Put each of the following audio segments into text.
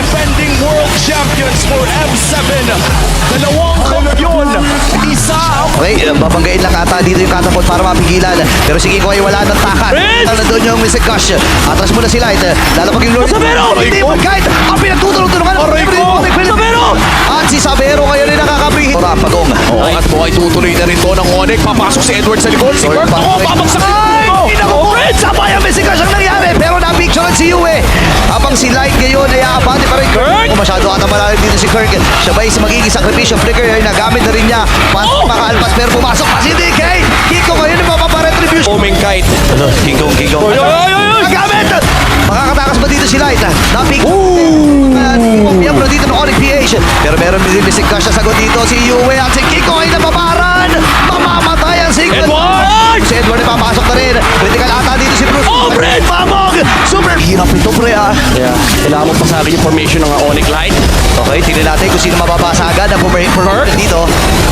defending world champions for M7. Dalawang kampiyon, isa ang... Okay, babanggain lang ata dito yung catapult para mapigilan. Pero si Kiko ay wala ng takas. Prince! Nandun yung Mystic Gush. Atras muna si Light. Lalapag yung Lord. Sabero! Hindi mo kahit ang pinagtutulong-tulungan. Aray ko! Sabero! At si Sabero kayo rin nakakapihit. Ora, pagong. Oo, at buhay tutuloy na rin to ng Onyx. Papasok si Edward sa likod. Si Kurt, ako, babagsak si Ay, naku, Prince! Sabay ang Mystic Gush ang nangyari. Pero na-picturean si Yue. Habang si Light ngayon ay aabante pa rin. Kirk! Kung masyado ata malalim dito si Kirk. Siya ba is magiging sakripisyo. Flicker ay nagamit na rin niya. Makaalpas pero pumasok pa si DK. Kiko ngayon ay mapaparetribution. Oming Kite. Kiko. Oy, oy, oy, oy! Nagamit! Makakatakas ba dito si Light? Napik. Miyembro dito ng Onyx PH. Pero meron din Mystic Gush na sagot dito. Si Yue at si Kiko ay nababaran. Mamamatay ang Sigmund. Edward! Si Edward ay papasok na rin. Critical ata dito si Bruce. Oh, Brent! Pamog! Super hirap ito, pre, ah. Yeah, kailangan mo pasagin yung formation ng Onyx Light. Okay, tingnan natin kung sino mababasa agad ang formation dito.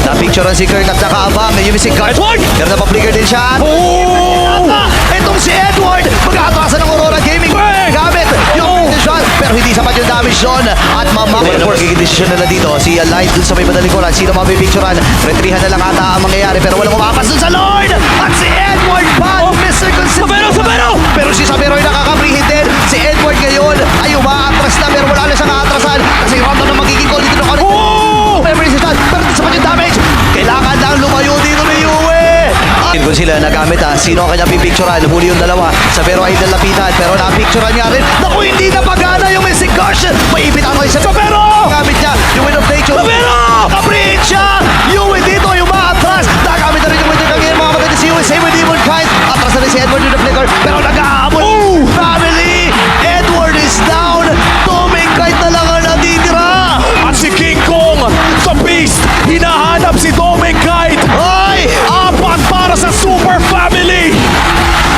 Na-picturean si Kirk at saka Abang. Yung Mystic Gush. Edward! Pero napaplicker din siya. Oh! Itong si Edward. Mag-atrasan ng Aurora Gaming. Gamit yung shot. Pero hindi sapat yung damage doon. At mamamit. Magiging desisyon nila dito. Si Light dun sa may madalikuran. Sino mapipicturean? Retrihan na lang ata ang mangyayari. Pero walang umapas dun sa Lord. At si Edward pa. Mr. Consistent. Sabero! Pero si Sabero ay nakakaprihit din. Si Edward ngayon ay umaatras na. Pero wala na siyang aatrasan. Kasi random na magiging call dito ng Onyx. Oh! Memory resistance. Pero di sapat yung damage. Kailangan lang lumayo dito ni Yue. Kung sila nagamit sino ang kanya pipicturean? Huli yung dalawa. Sabero ay nalapitan. Pero napicturean niya rin. Naku, hindi na pagana yung Mystic Gush. Maipit ako yung Sabero! Gamit niya yung Wind of Nature. Sabero! Kaprihit siya. Yue dito yung maatras. Nagamit na rin yung Winter Kangin. Mga kapatid si Yue. Same with Demon Kite. Atras na rin si Edward yung flicker. Pero nag-aabot. Family. Edward is down. Toming Kite na lang ang natitira. At si King Kong, sa Beast, hinahanap si Doming Kite. Ay! Apat para sa Super Family.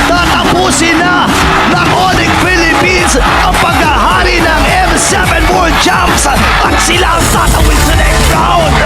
Tatapusin na ng Onyx Philippines ang paghahari ng M7 World Champs at sila ang tatawid sa next round.